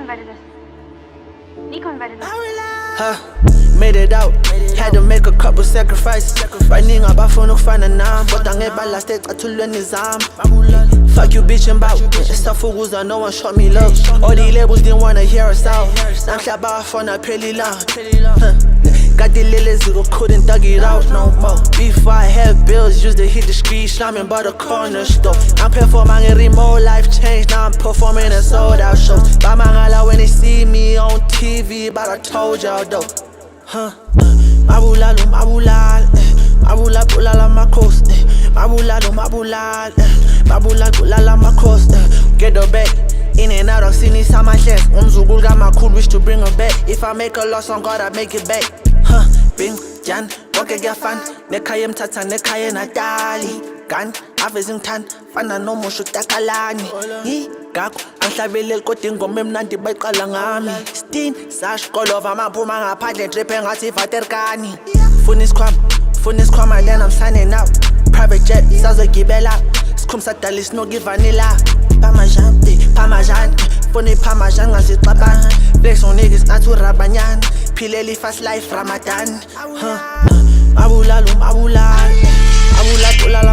invited us. Nico invited us. Made it out, had to make a couple sacrifices. Running abafuna ukufana nami, kodwa ngebala stage athulweni zami. Fuck you bitch and bout, safukuza no one shot me love. All the labels didn't wanna hear us out. Namhlaba afona pheli la. Got the little zero, couldn't dug it out no more. Before I had bills, used to hit the street, slamming by the corner store. I'm performing a remote life change, now I'm performing a sold out show. Bamangala when they see me on TV, but I told y'all though. Mabulala, Mabulala, Mabulala, Amakhosi, Mabulala, Mabulala, Amakhosi. Get the back. In and out of sini sama chest. Umzukulu kamakhulu wish to bring her back. If I make a loss on God, I make it back. Bing, Jan, wonke kuyafana. Nekhaya emthatha, nekhaya natali. Gun, aveze ngithanda, fana nomusho takalani. Ngakho angihlabeleli kodwa ingoma emnandi bayiqala ngami. Steen, sashkolova amaphuma ngaphandle drip engathi ivaterkani. Funa isikhwama, then I'm signing out. Private jet, sazogibela. Sikhumba sadala isinoki ivanilla. Parmesan, funny Parmesan ngazixabana. Flex on niggas ngathi urabanyana. Phileli fast life Ramadan. Mabulala,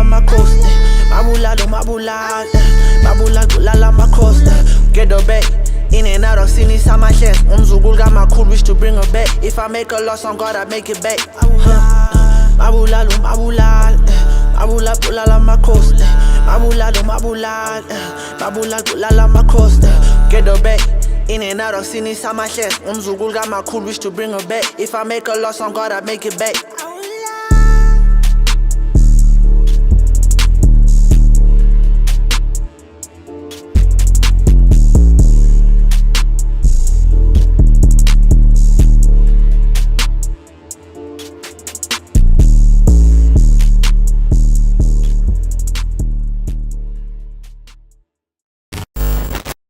Amakhosi. Mabulala, Amakhosi. Get the back. In and out of sini sama chest. Umzukulu kamakhulu wish to bring her back. If I make a loss on God, I make it back. Mabulala, Amakhosi. Mabulala, Amakhosi. Get her back. In and out of sini sama chest. Umzukulu kamakhulu wish to bring her back. If I make a loss on God, I make it back.